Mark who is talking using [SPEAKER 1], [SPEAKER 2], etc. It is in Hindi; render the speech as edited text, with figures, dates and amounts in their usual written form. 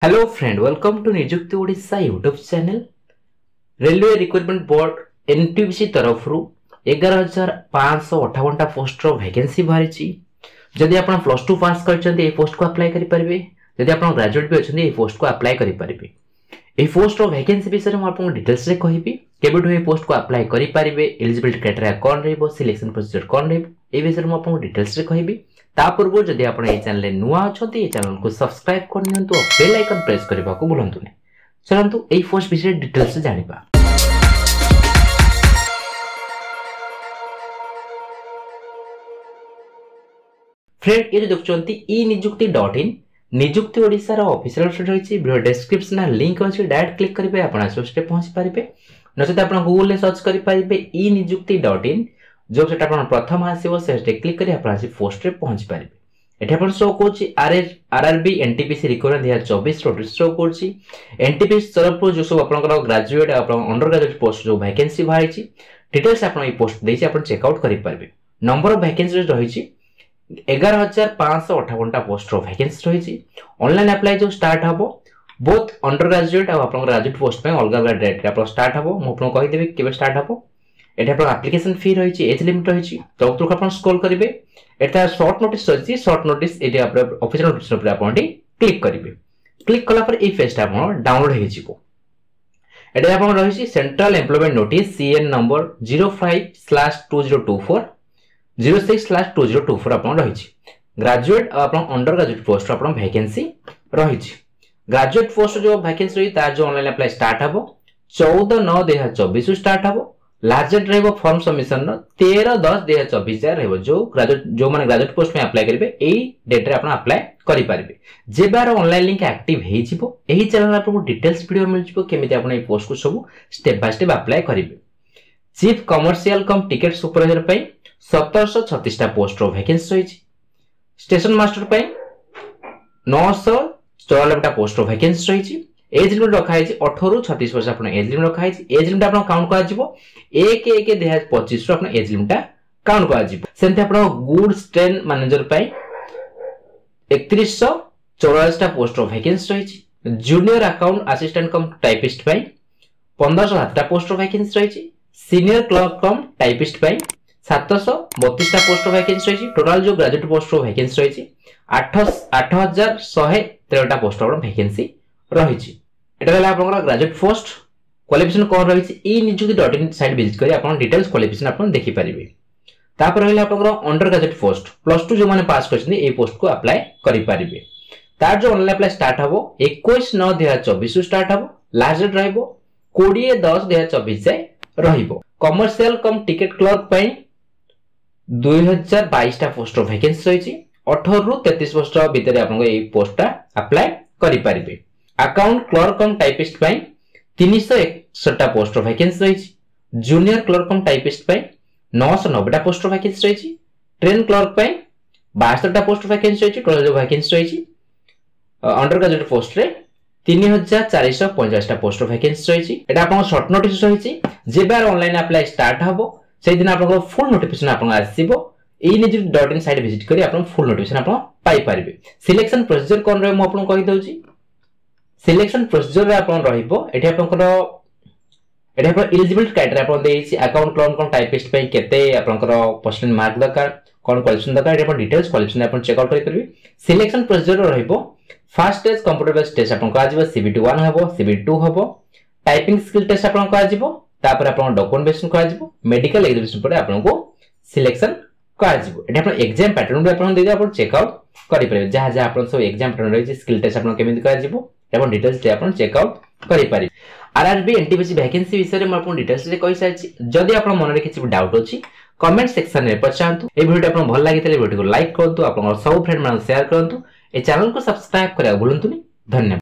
[SPEAKER 1] Hello friend, welcome to Nijukti Odisha YouTube channel. Railway recruitment board NTPC तरफ 11,558 पोस्ट वैकेंसी बाहरी। जदि आप प्लस टू पास कर पोस्ट को अप्लाई करेंगे, जदि आप ग्रेजुएट भी अच्छा पोस्ट को अप्लाई करेंगे। ये पोस्ट वैकेंसी विषय में आपको डिटेल्स रे कहबी, केबेठु ये पोस्ट को अप्लाई करेंगे, एलिजिबिलिटी क्राइटेरिया कौन रहिबो, सिलेक्शन प्रोसीजर कौन रहिबो, ये विषय में आपको डिटेल्स रे कहबी। ता पूर्व जदि आप चैनल नुआ अच्छे चैनल को सब्सक्राइब करनी और बेल आइकन प्रेस करने को भूलु नहीं। चलतु यही पोस्ट विषय डिटेल्स जानिबा। फ्रेंड, ये देखुंती ई निजुक्ति.in निजुक्ति ओडिशा रो ऑफिशियल वेबसाइट रही। वीडियो डिस्क्रिप्शन लिंक अच्छी, डायरेक्ट क्लिक करेंगे आप वेबसाइट पहुंची पारे। नचेत आप गूगल में सर्च करेंगे ई निजुक्ति.in, जो वेबसाइट आप प्रथम आसो से क्लिक कर पोस्ट रे पहुंची पारे। एठी आपण show Kochi RRB NTPC recruitment 2024 notice show Kochi. NTPC तरफ जो सब आपनकर ग्रेजुएट अंडर ग्रेजुएट पोस्ट जो वैकेंसी बाहरी डिटेल्स आपण ई पोस्ट देछि आपण चेक आउट करि पारबे। नंबर ऑफ वैकेंसी रही 11,558 पोस्ट वैकेंसी रही। ऑनलाइन अप्लाई जो स्टार्ट हबो बोथ अंडर ग्रेजुएट और आपन ग्रेजुएट पोस्ट पे अलग अलग डेट रे स्टार्ट हबो। मु आपन कहि देबे केबे स्टार्ट हबो। एटा आपन एप्लीकेशन फी रही, एज लिमिट रही, तो तुक आपन स्क्रॉल करिवे। एटा शॉर्ट नोटिस रही, शॉर्ट नोटिस एटा आपन ऑफिशियल नोटिस ऊपर आपन क्लिक करिवे। क्लिक कला पर ए पेज आपन डाउनलोड हे जिवो। एटा आपन रही central employment notice CN number 05/2024 06/2024 आपन रही। ग्रेजुएट और आपन अंडर ग्रेजुएट पोस्ट आपन वैकेंसी रही। ग्रेजुएट पोस्ट जो वैकेंसी रही तार जो ऑनलाइन अप्लाई स्टार्ट हबो 14/9/2024 स्टार्ट हबो। लास्ट डेट रहबो फॉर्म सबमिशन 13/10/2024 जाय रहबो। जो माने ग्रेजुएट पोस्ट में अप्लाई करिवे एई डेट रे आपन अप्लाई करि पारिबे। जे बार ऑनलाइन लिंक एक्टिव हे जिवो एही चैनल आपन डिटेल्स वीडियो मिल जिवो केमिति आपन एई पोस्ट को सब स्टेप बाय स्टेप अप्लाई करिवे। चीफ कमर्शियल कम टिकट सुपरवाइजर पई 1736 टा पोस्ट वैकेंसी रही। स्टेशन मास्टर पई 994 टा पोस्ट वैकेंसी रही। एज लिमिट रखा है 18 ରୁ 36 वर्ष आपन एज लिमिट रखा है। एज लिमिट आपन काउंट कर जिवो 1/1/2025 रो आपन एज लिमिट काउंट कर जिवो। सेंते आपन गुड्स ट्रेन मैनेजर पई 3144 टा पोस्ट वैकेंसी रही। जूनियर अकाउंट असिस्टेंट कम टाइपिस्ट पई 1507 टा पोस्ट वैकेंसी रही। सीनियर क्लर्क कम टाइपिस्ट पई 732 टा पोस्ट वैकेंसी रही। टोटल जो ग्रेजुएट पोस्ट वैकेंसी रही 8113 टा पोस्ट वैकेंसी रही। एटा गला आपन ग्रेजुएट पोस्ट क्वालिफिकेशन कोन रही ई निजुक्ति.in साइट विजिट करी आपन डिटेल्स क्वालिफिकेशन आपन देखि परिबे। तापर रहले आपन अंडर ग्रेजुएट पोस्ट प्लस 2 जो माने पास करछन ए पोस्ट को अप्लाई करि परिबे। तार जो ऑनलाइन अप्लाई स्टार्ट हबो 21/9/2024 स्टार्ट हबो। लास्ट डेट रहबो 20/10/2024 जाय रहिबो। कमर्शियल कम टिकट क्लर्क पई 2022 टा पोस्ट वैकेंसी रही। 18 ରୁ 33 वर्ष भीतर आपन ए पोस्ट अप्लाई करि परिबे। अकाउंट क्लर्क कम टाइपिस्ट पई 361 टा पोस्ट वैकेंसी रही। जूनियर क्लर्क कम टाइपिस्ट पई 990 टा पोस्ट वैकेंसी रही। ट्रेन क्लर्क पई 72 टा पोस्ट वैकेंसी रही। टोटल जो वैकेंसी रही अंडर ग्रेजुएट पोस्ट रे 3450 टा पोस्ट वैकेंसी रही। एटा आपन शॉर्ट नोटिस रही। जे बार ऑनलाइन अप्लाई स्टार्ट हबो से दिन आपन फुल नोटिफिकेशन आपन आसीबो। ई निजुक्ति.in साइट विजिट करी आपन फुल नोटिफिकेशन आपन पाई पारिबे। सिलेक्शन प्रोसीजर कोन रे म आपन कहि दउची। सिलेक्शन प्रोसीजर रे आपन रहिबो एठी आपनकर एलिजिबिलिटी क्राइटेरिया आपन देछि। अकाउंट क्लर्क कम टाइपिस्ट पे केते आपनकर परसेंट मार्क दरकार, कोन क्वालिफिकेशन दरकार, एठी आपन डिटेल्स क्वालिफिकेशन आपन चेक आउट करि परिबे। सिलेक्शन प्रोसीजर रे रहिबो first stage computer based test आपन का जिवो CBT 1 हबो, CBT 2 हबो। टाइपिंग स्किल टेस्ट आपन का जिवो, तापर आपन डॉक्यूमेंटेशन का जिवो। मेडिकल एग्जामिनेशन पर आपन को सिलेक्शन का जिवो। एठी आपन एग्जाम पैटर्न भी आपन देबे आपन चेक आउट करि परिबे। जहा जहा आपन सब एग्जाम पैटर्न रही स्किल टेस्ट आपन केमिति का जिवो एवं डिटेल्स ते आपन चेक आउट करि पारि। आरआरबी एनटीपीसी वैकेंसी विषय में आपन डिटेल्स रे कहि साइछि। जदि आपन मन रे किछि डाउट अछि कमेंट सेक्शन रे पछांतु। ए वीडियो आपन भल लागितले वीडियो को लाइक करंतु, आपन सब फ्रेंड मान शेयर करंतु। ए चैनल को सब्सक्राइब करिया भूलंतुनी। धन्यवाद।